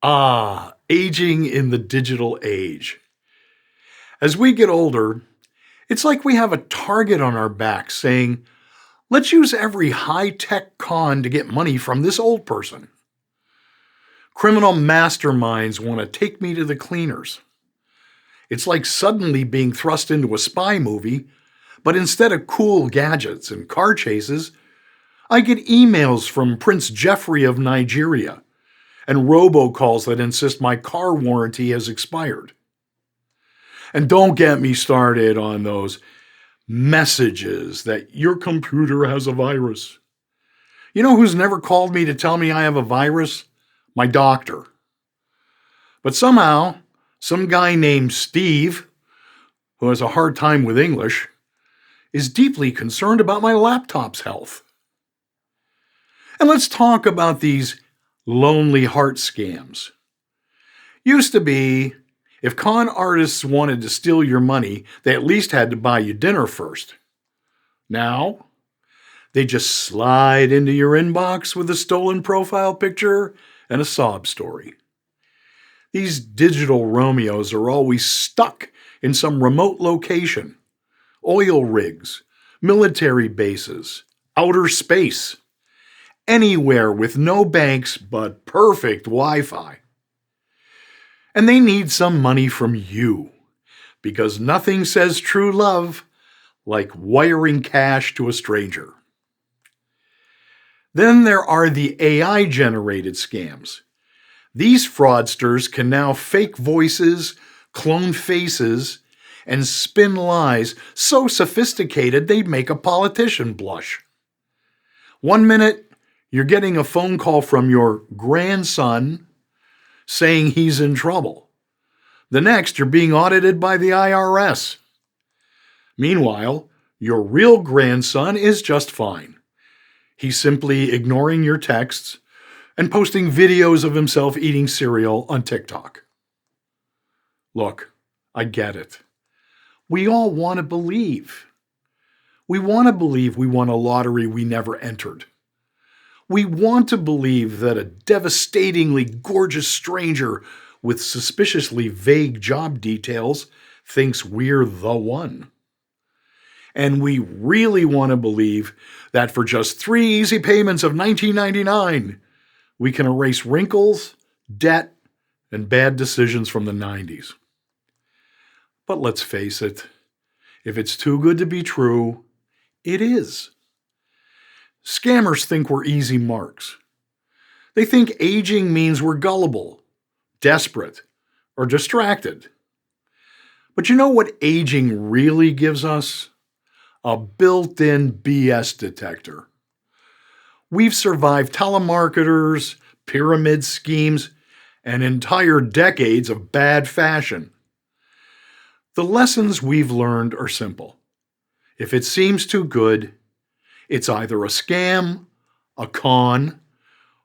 Aging in the digital age. As we get older, it's like we have a target on our back saying, let's use every high tech con to get money from this old person. Criminal masterminds want to take me to the cleaners. It's like suddenly being thrust into a spy movie, but instead of cool gadgets and car chases, I get emails from Prince Jeffrey of Nigeria and robocalls that insist my car warranty has expired. And don't get me started on those messages that your computer has a virus. You know who's never called me to tell me I have a virus? My doctor. But somehow, some guy named Steve, who has a hard time with English, is deeply concerned about my laptop's health. And let's talk about these lonely heart scams. Used to be, if con artists wanted to steal your money, they at least had to buy you dinner first. Now, they just slide into your inbox with a stolen profile picture and a sob story. These digital Romeos are always stuck in some remote location. Oil rigs, military bases, outer space. Anywhere with no banks but perfect Wi-Fi. And they need some money from you, because nothing says true love like wiring cash to a stranger. Then there are the AI-generated scams. These fraudsters can now fake voices, clone faces, and spin lies so sophisticated they'd make a politician blush. 1 minute, you're getting a phone call from your grandson saying he's in trouble. The next, you're being audited by the IRS. Meanwhile, your real grandson is just fine. He's simply ignoring your texts and posting videos of himself eating cereal on TikTok. Look, I get it. We all want to believe. We want to believe we won a lottery we never entered. We want to believe that a devastatingly gorgeous stranger with suspiciously vague job details thinks we're the one. And we really want to believe that for just 3 easy payments of $19.99, we can erase wrinkles, debt, and bad decisions from the 90s. But let's face it, if it's too good to be true, it is. Scammers think we're easy marks. They think aging means we're gullible, desperate, or distracted. But you know what aging really gives us? A built-in BS detector. We've survived telemarketers, pyramid schemes, and entire decades of bad fashion. The lessons we've learned are simple. If it seems too good, it's either a scam, a con,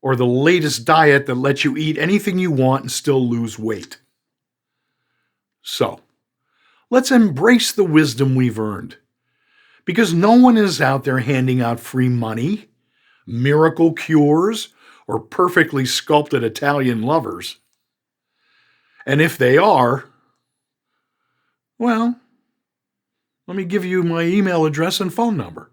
or the latest diet that lets you eat anything you want and still lose weight. So, let's embrace the wisdom we've earned. Because no one is out there handing out free money, miracle cures, or perfectly sculpted Italian lovers. And if they are, well, let me give you my email address and phone number.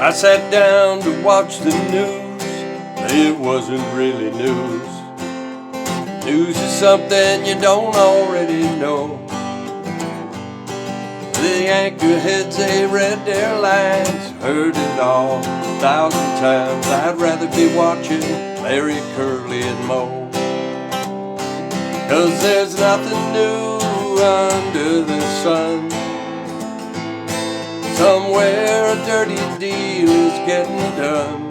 I sat down to watch the news, but it wasn't really news. News is something you don't already know. The anchor heads, they read their lines, heard it all 1,000 times. I'd rather be watching Larry, Curly, and Moe. 'Cause there's nothing new under the sun. Somewhere a dirty deal is getting done.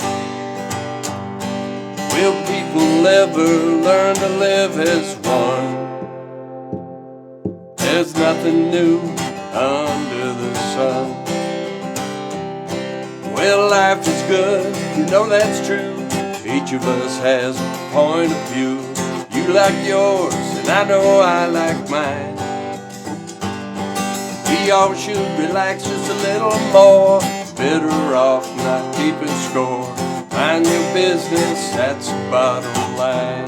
Will people ever learn to live as one? There's nothing new under the sun. Well, life is good, you know that's true. Each of us has a point of view. You like yours, and I know I like mine. We all should relax just a little more. Better off not keeping score. Mind your business, that's the bottom line.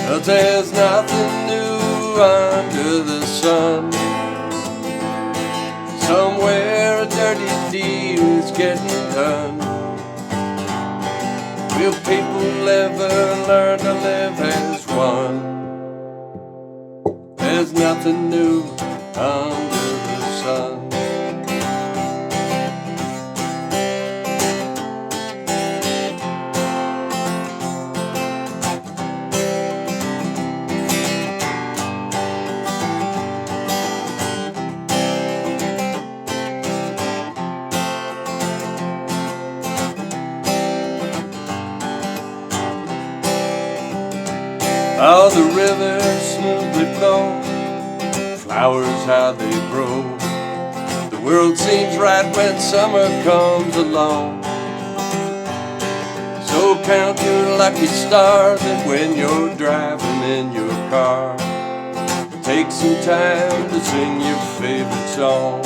But there's nothing new under the sun. Somewhere a dirty deal is getting done. Will people ever learn to live as one? There's nothing new under the sun. How the rivers smoothly flow, flowers how they grow. The world seems right when summer comes along. So count your lucky stars, and when you're driving in your car, take some time to sing your favorite song.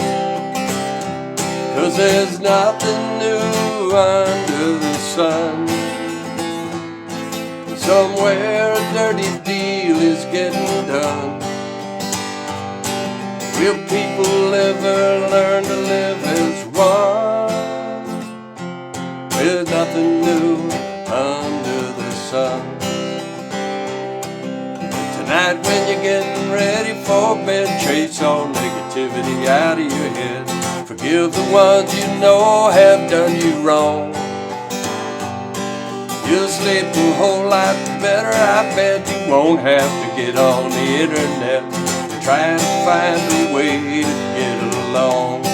'Cause there's nothing new under the sun. Somewhere a dirty deal is getting done. Will people ever learn to live as one? There's nothing new under the sun. Tonight when you're getting ready for bed, chase all negativity out of your head. Forgive the ones you know have done you wrong. You'll sleep a whole lot better, I bet. You won't have to get on the internet trying to find a way to get along.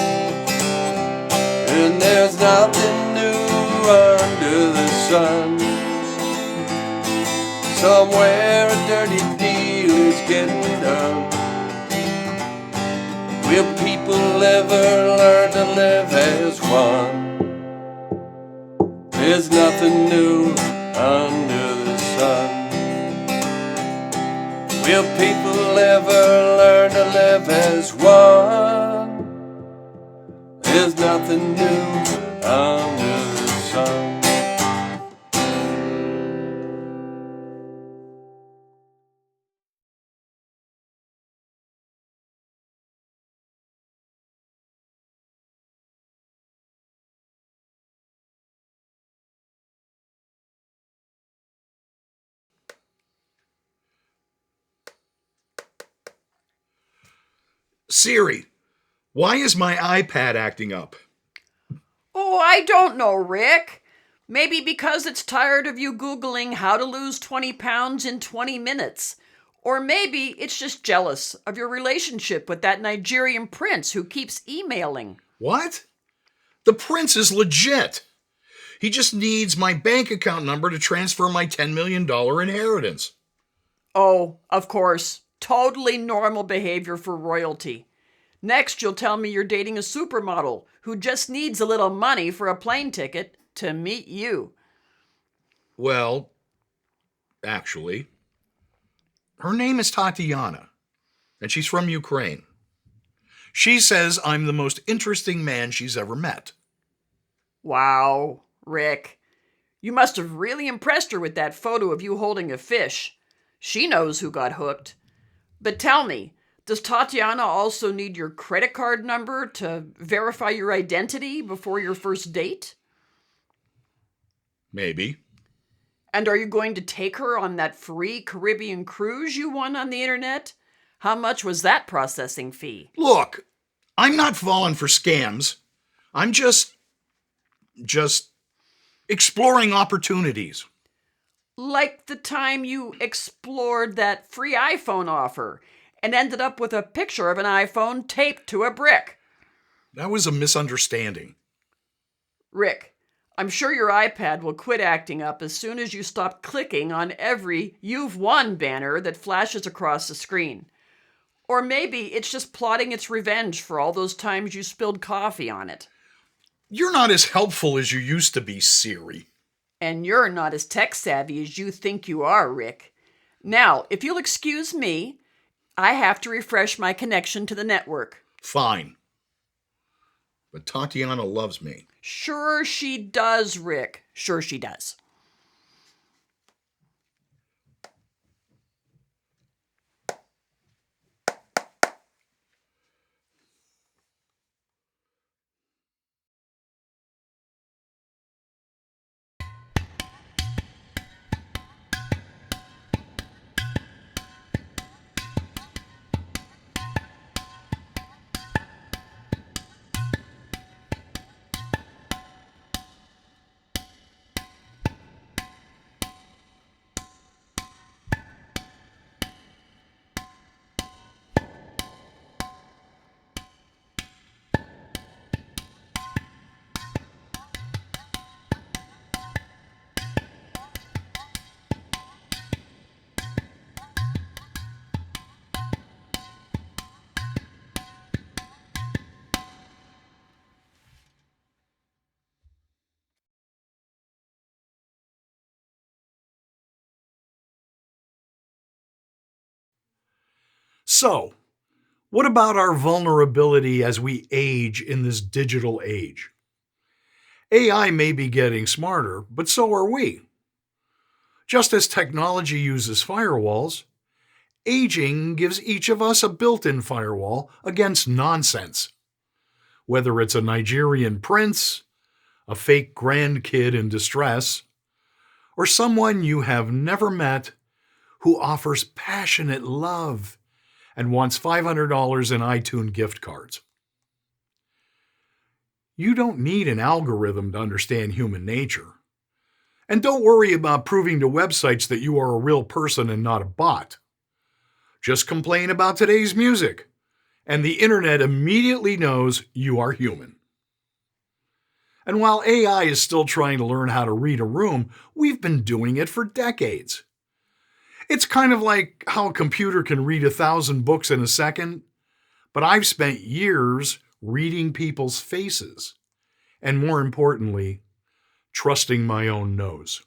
And there's nothing new under the sun. Somewhere a dirty deal is getting done. Will people ever learn to live as one? There's nothing new under the sun. Will people ever learn to live as one? There's nothing new under the sun. Siri, why is my iPad acting up? Oh, I don't know, Rick. Maybe because it's tired of you Googling how to lose 20 pounds in 20 minutes. Or maybe it's just jealous of your relationship with that Nigerian prince who keeps emailing. What? The prince is legit. He just needs my bank account number to transfer my $10 million inheritance. Oh, of course. Totally normal behavior for royalty. Next, you'll tell me you're dating a supermodel who just needs a little money for a plane ticket to meet you. Well, actually, her name is Tatiana, and she's from Ukraine. She says I'm the most interesting man she's ever met. Wow, Rick. You must have really impressed her with that photo of you holding a fish. She knows who got hooked. But tell me, Does Tatiana also need your credit card number to verify your identity before your first date? Maybe. And are you going to take her on that free Caribbean cruise you won on the internet? How much was that processing fee? Look, I'm not falling for scams. I'm just exploring opportunities. Like the time you explored that free iPhone offer and ended up with a picture of an iPhone taped to a brick. That was a misunderstanding. Rick, I'm sure your iPad will quit acting up as soon as you stop clicking on every "You've won" banner that flashes across the screen. Or maybe it's just plotting its revenge for all those times you spilled coffee on it. You're not as helpful as you used to be, Siri. And you're not as tech savvy as you think you are, Rick. Now, if you'll excuse me, I have to refresh my connection to the network. Fine. But Tatiana loves me. Sure she does, Rick. Sure she does. So, what about our vulnerability as we age in this digital age? AI may be getting smarter, but so are we. Just as technology uses firewalls, aging gives each of us a built-in firewall against nonsense. Whether it's a Nigerian prince, a fake grandkid in distress, or someone you have never met who offers passionate love and wants $500 in iTunes gift cards. You don't need an algorithm to understand human nature. And don't worry about proving to websites that you are a real person and not a bot. Just complain about today's music, and the internet immediately knows you are human. And while AI is still trying to learn how to read a room, we've been doing it for decades. It's kind of like how a computer can read 1,000 books in a second, but I've spent years reading people's faces, and more importantly, trusting my own nose.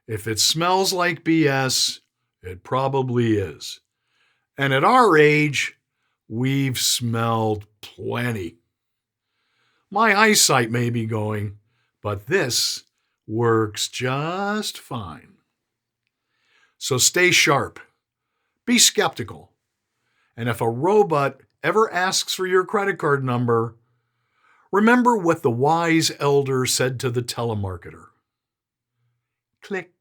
If it smells like BS, it probably is. And at our age, we've smelled plenty. My eyesight may be going, but this works just fine. So stay sharp, be skeptical, and if a robot ever asks for your credit card number, remember what the wise elder said to the telemarketer. Click.